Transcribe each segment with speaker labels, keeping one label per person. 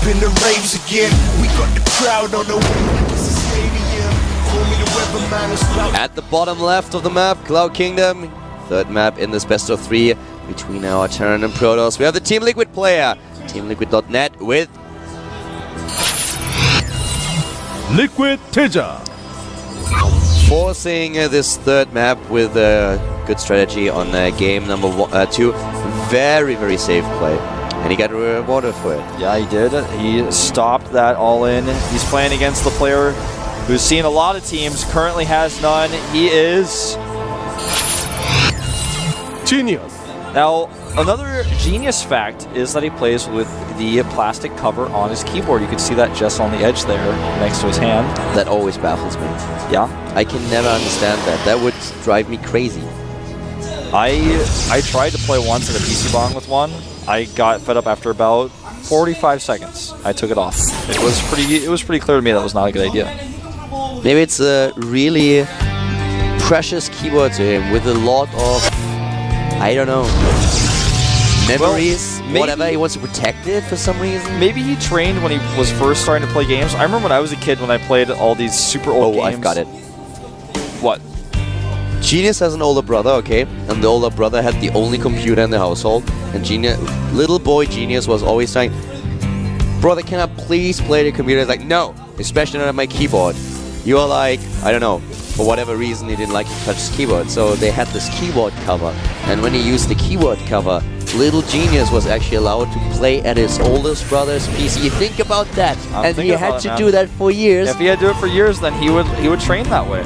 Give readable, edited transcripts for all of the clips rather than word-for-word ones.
Speaker 1: up in the raves again. We got the crowd on the way. This is stadium. Call me the weatherman who's about.
Speaker 2: At the bottom left of the map, Cloud Kingdom. Third map in this best of 3 between our Terran and Protoss. We have the Team Liquid player, TeamLiquid.net with
Speaker 3: Liquid TaeJa.
Speaker 2: Forcing this third map with a good strategy on game number 2. Very, very safe play. And he got rewarded for it.
Speaker 4: Yeah, he did. He stopped that all in. He's playing against the player who's seen a lot of teams, currently has none. He is
Speaker 3: Genius.
Speaker 4: Now, another genius fact is that he plays with the plastic cover on his keyboard. You can see that just on the edge there next to his hand.
Speaker 2: That always baffles me.
Speaker 4: Yeah.
Speaker 2: I can never understand that. That would drive me crazy.
Speaker 4: I tried to play once at a PC bong with one. I got fed up after about 45 seconds. I took it off. It was pretty clear to me that was not a good idea.
Speaker 2: Maybe it's a really precious keyboard to him with a lot of, I don't know, memories,
Speaker 4: well,
Speaker 2: whatever. He wants to protect it for some reason.
Speaker 4: Maybe he trained when he was first starting to play games. I remember when I was a kid when I played all these super old games.
Speaker 2: Oh, I've got it.
Speaker 4: What?
Speaker 2: Genius has an older brother, okay? And the older brother had the only computer in the household. And little boy Genius was always saying, brother, can I please play the computer? He's like, no, especially not on my keyboard. You are like, I don't know, for whatever reason he didn't like to touch his keyboard. So they had this keyboard cover. And when he used the keyboard cover, little Genius was actually allowed to play at his oldest brother's PC. Think about that. And he had to do that for years.
Speaker 4: If he had to do it for years, then he would train that way.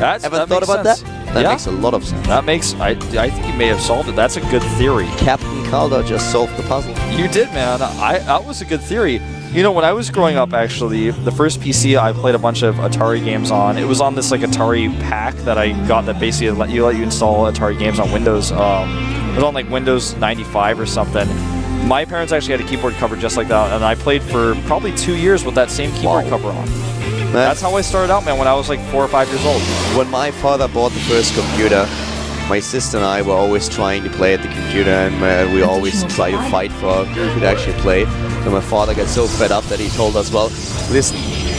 Speaker 2: Ever thought about that? That makes a lot of sense.
Speaker 4: That makes, I think you may have solved it. That's a good theory.
Speaker 2: Captain Calder just solved the puzzle.
Speaker 4: You did, man. That was a good theory. You know, when I was growing up, actually, the first PC I played a bunch of Atari games on, it was on this like Atari pack that I got that basically let you install Atari games on Windows. It was on like Windows 95 or something. My parents actually had a keyboard cover just like that, and I played for probably 2 years with that same keyboard cover on. That's how I started out, man, when I was like 4 or 5 years old.
Speaker 2: When my father bought the first computer, my sister and I were always trying to play at the computer, and we always try to fight for who could actually play. So my father got so fed up that he told us, well, listen,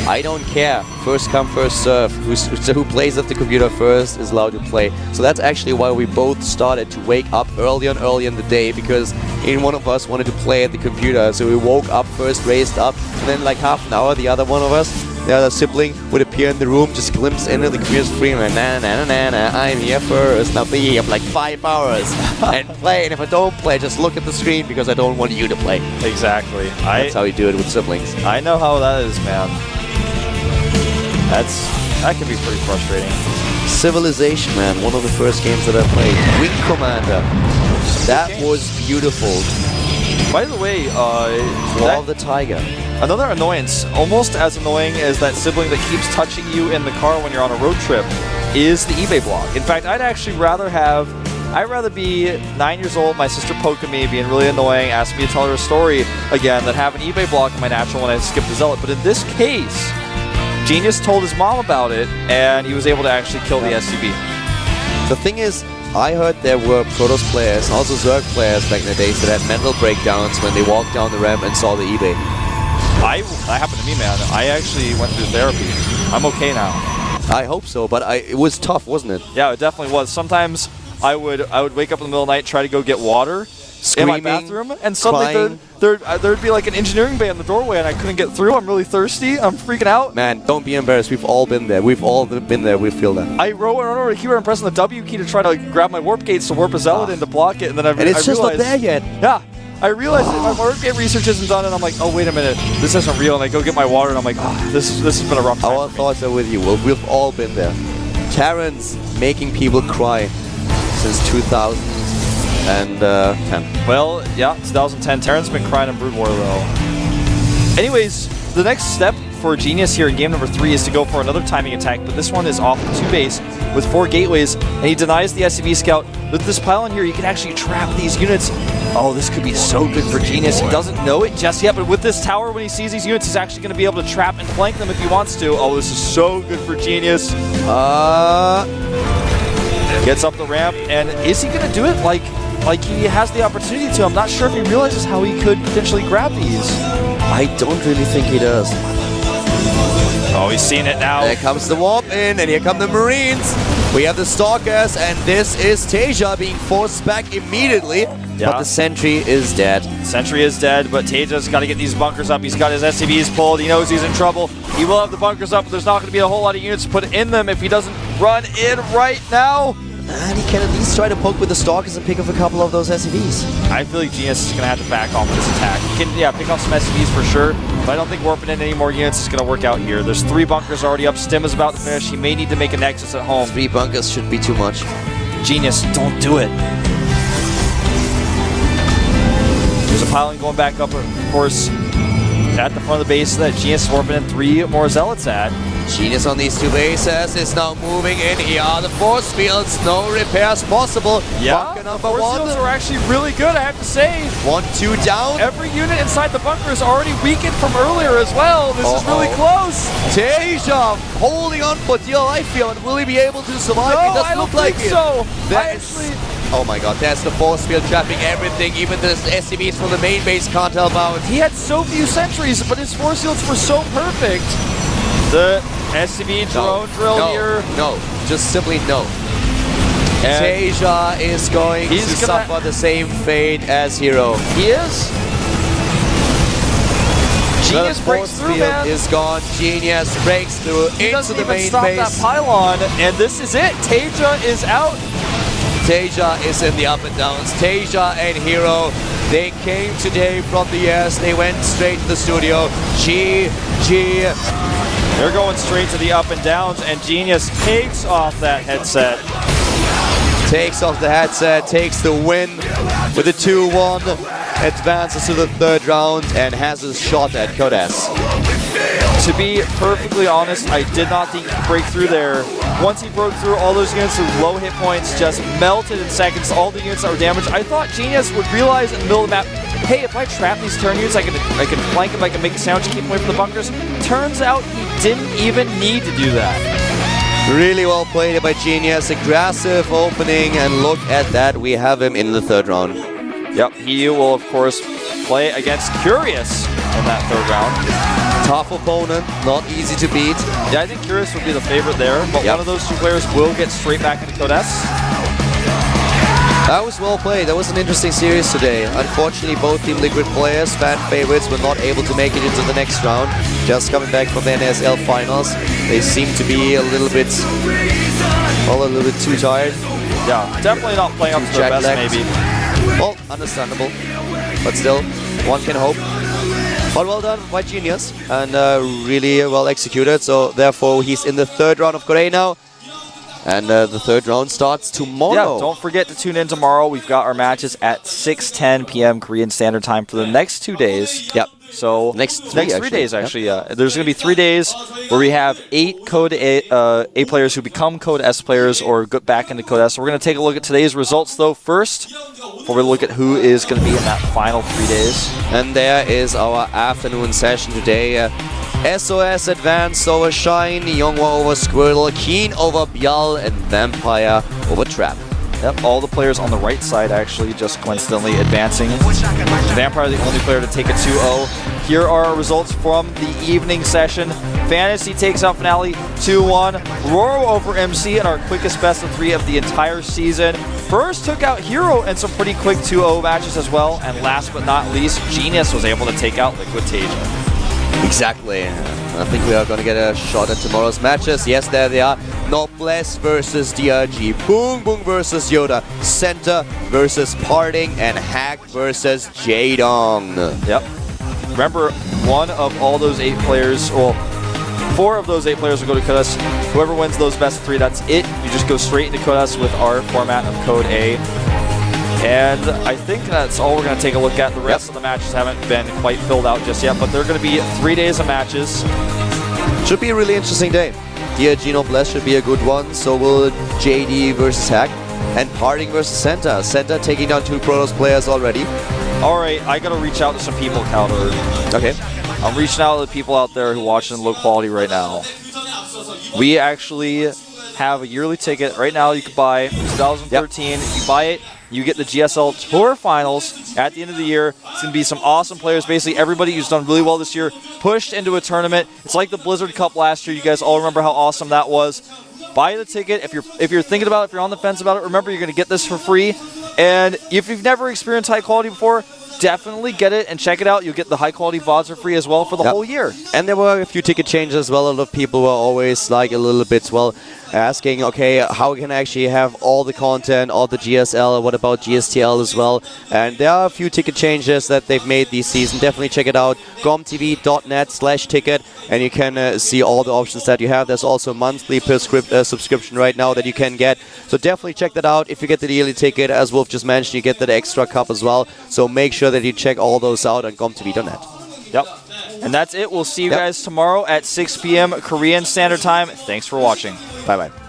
Speaker 2: I don't care. First come, first serve. Who plays at the computer first is allowed to play. So that's actually why we both started to wake up early in the day, because one of us wanted to play at the computer. So we woke up first, raised up, and then like half an hour, the other one of us, the other sibling, would appear in the room, just glimpse into the computer screen, and I'm here first, and I'll be here for like 5 hours and play. And if I don't play, just look at the screen because I don't want you to play.
Speaker 4: Exactly.
Speaker 2: That's how you do it with siblings.
Speaker 4: I know how that is, man. That can be pretty frustrating.
Speaker 2: Civilization, man, one of the first games that I played. Wing Commander. That was beautiful.
Speaker 4: By the way,
Speaker 2: Claw the Tiger.
Speaker 4: Another annoyance, almost as annoying as that sibling that keeps touching you in the car when you're on a road trip, is the eBay block. In fact, I'd rather be 9 years old, my sister poking me, being really annoying, asking me to tell her a story again, than have an eBay block in my natural when I skip the Zealot. But in this case, Genius told his mom about it, and he was able to actually kill the SCB.
Speaker 2: The thing is, I heard there were Protoss players, and also Zerg players back in the days that had mental breakdowns when they walked down the ramp and saw the eBay.
Speaker 4: That happened to me, man. I actually went through therapy. I'm okay now.
Speaker 2: I hope so, but it was tough, wasn't it?
Speaker 4: Yeah, it definitely was. Sometimes I would wake up in the middle of the night, try to go get water
Speaker 2: Screaming,
Speaker 4: in my bathroom, and suddenly there'd be like an engineering bay in the doorway, and I couldn't get through. I'm really thirsty. I'm freaking out.
Speaker 2: Man, don't be embarrassed. We've all been there. We've all been there. We feel that.
Speaker 4: I run over the keyboard and pressing the W key to try to grab my warp gates to warp a Zealot in to block it, and then
Speaker 2: and it's just not there yet.
Speaker 4: Yeah. I realized that my warp gate research isn't done, and I'm like, oh, wait a minute, this isn't real. And I go get my water, and I'm like, oh, this has been a rough time.
Speaker 2: Our thoughts are with you, Wolf. We've all been there. Terrans making people cry since 2010.
Speaker 4: Well, yeah, 2010. Terran's been crying in Brood War, though. Anyways, the next step for Genius here in game number 3 is to go for another timing attack, but this one is off the 2 base with 4 gateways, and he denies the SCV scout. With this pylon here, you can actually trap these units. Oh, this could be so good for Genius. He doesn't know it just yet, but with this tower, when he sees these units, he's actually going to be able to trap and flank them if he wants to. Oh, this is so good for Genius. Gets up the ramp, and is he going to do it like he has the opportunity to? I'm not sure if he realizes how he could potentially grab these.
Speaker 2: I don't really think he does.
Speaker 4: Oh, he's seen it now.
Speaker 2: There comes the warp in, and here come the Marines. We have the Stalkers, and this is TaeJa being forced back immediately.
Speaker 4: Yeah.
Speaker 2: But the Sentry is dead.
Speaker 4: Sentry is dead, but TaeJa's got to get these bunkers up. He's got his SCVs pulled. He knows he's in trouble. He will have the bunkers up, but there's not going to be a whole lot of units put in them if he doesn't run in right now.
Speaker 2: And he can at least try to poke with the Stalkers and pick off a couple of those SCVs.
Speaker 4: I feel like Genius is going to have to back off this attack. He can, yeah, pick off some SCVs for sure, but I don't think warping in any more units is going to work out here. There's 3 bunkers already up. Stim is about to finish. He may need to make a Nexus at home.
Speaker 2: 3 bunkers should be too much.
Speaker 4: Genius, don't do it. There's a piling going back up, of course, at the front of the base that Genius is warping in 3 more Zealots at.
Speaker 2: Genius on these 2 bases is now moving in. Here are the force fields. No repairs possible.
Speaker 4: Yeah,
Speaker 2: Bunker
Speaker 4: the
Speaker 2: number
Speaker 4: force
Speaker 2: 1.
Speaker 4: fields are actually really good, I have to say.
Speaker 2: 1, 2 down.
Speaker 4: Every unit inside the bunker is already weakened from earlier as well. This is really close.
Speaker 2: TaeJa holding on for dear life here, and will he be able to survive?
Speaker 4: No,
Speaker 2: It doesn't
Speaker 4: I don't
Speaker 2: look like
Speaker 4: think
Speaker 2: it.
Speaker 4: so.
Speaker 2: Oh my god, there's the force field trapping everything. Even the SCVs from the main base can't help out.
Speaker 4: He had so few sentries, but his force fields were so perfect. The SCV drone drill here.
Speaker 2: No, just simply no.
Speaker 4: And
Speaker 2: TaeJa is going to suffer the same fate as Hero.
Speaker 4: he is. Genius
Speaker 2: The
Speaker 4: breaks
Speaker 2: force
Speaker 4: through,
Speaker 2: field
Speaker 4: man.
Speaker 2: is gone. Genius breaks through
Speaker 4: He
Speaker 2: into
Speaker 4: doesn't
Speaker 2: the
Speaker 4: even
Speaker 2: main
Speaker 4: stop
Speaker 2: base.
Speaker 4: that pylon, and this is it. TaeJa is out.
Speaker 2: TaeJa is in the up and downs. TaeJa and Hero, they came today from the S. They went straight to the studio. GG.
Speaker 4: They're going straight to the up and downs, and Genius takes off that headset.
Speaker 2: Takes off the headset, takes the win with a 2-1. Advances to the 3rd round and has a shot at Codes.
Speaker 4: To be perfectly honest, I did not think he'd break through there. Once he broke through, all those units with low hit points just melted in seconds. All the units that were damaged. I thought Genius would realize in the middle of the map, hey, if I trap these turn units, I can flank them, I can make a sound to keep them away from the bunkers. Turns out he didn't even need to do that.
Speaker 2: Really well played by Genius. Aggressive opening, and look at that. We have him in the 3rd round.
Speaker 4: Yep, he will, of course, play against Curious in that 3rd round.
Speaker 2: Tough opponent, not easy to beat.
Speaker 4: Yeah, I think Curious would be the favorite there, but one of those 2 players will get straight back into Codes.
Speaker 2: That was well played. That was an interesting series today. Unfortunately, both Team Liquid players, fan favorites, were not able to make it into the next round. Just coming back from the NSL finals, they seem to be a little bit too tired.
Speaker 4: Yeah, definitely not playing up to their best, maybe.
Speaker 2: Well, understandable, but still, one can hope. But well done by Genius, and really well executed. So therefore, he's in the 3rd round of Korea now. And the 3rd round starts tomorrow.
Speaker 4: Yeah, don't forget to tune in tomorrow. We've got our matches at 6:10 p.m. Korean Standard Time for the next 2 days.
Speaker 2: Yep.
Speaker 4: So
Speaker 2: next 3
Speaker 4: days, actually. Yeah. There's going to be 3 days where we have 8 Code A players who become Code S players or go back into Code S. So we're going to take a look at today's results, though, first, before we look at who is going to be in that final 3 days.
Speaker 2: And there is our afternoon session today. SOS advanced over Shine, Youngwa over Squirtle, Keen over Byal, and Vampire over Trap.
Speaker 4: Yep, all the players on the right side actually just coincidentally advancing. Vampire the only player to take a 2-0. Here are our results from the evening session. Fantasy takes out Finale 2-1. Roro over MC in our quickest best of 3 of the entire season. First took out Hero in some pretty quick 2-0 matches as well. And last but not least, Genius was able to take out Liquid TaeJa.
Speaker 2: Exactly. I think we are going to get a shot at tomorrow's matches. Yes, there they are. Noblesse versus DRG. Boom Boom versus Yoda. Center versus Parting. And Hack versus Jadong.
Speaker 4: Yep. Remember, one of all those 8 players, well, 4 of those 8 players will go to Codes. Whoever wins those best of 3, that's it. You just go straight into Codes with our format of Code A. And I think that's all we're going to take a look at. The rest of the matches haven't been quite filled out just yet, but they're going to be 3 days of matches.
Speaker 2: Should be a really interesting day. DRG Noblesse should be a good one. So will JD versus Hack. And Parting versus Senta. Senta taking down 2 Protoss players already.
Speaker 4: Alright, I got to reach out to some people, Counter.
Speaker 2: Okay.
Speaker 4: I'm reaching out to the people out there who are watching low quality right now. We actually have a yearly ticket. Right now you can buy 2013. If you buy it, You get the GSL Tour Finals at the end of the year. It's going to be some awesome players. Basically, everybody who's done really well this year pushed into a tournament. It's like the Blizzard Cup last year. You guys all remember how awesome that was. Buy the ticket. If you're thinking about it, if you're on the fence about it, remember you're going to get this for free. And if you've never experienced high quality before, definitely get it and check it out. You'll get the high quality VODs for free as well for the whole year.
Speaker 2: And there were a few ticket changes as well. A lot of people were always like a little bit, asking, okay, how can I actually have all the content, all the GSL, what about GSTL as well? And there are a few ticket changes that they've made this season. Definitely check it out, gomtv.net/ticket, and you can see all the options that you have. There's also a monthly subscription right now that you can get. So definitely check that out. If you get the yearly ticket, as Wolf just mentioned, you get that extra cup as well. So make sure that you check all those out on gomtv.net.
Speaker 4: Yep. And that's it. We'll see you guys tomorrow at 6 p.m. Korean Standard Time. Thanks for watching.
Speaker 2: Bye-bye.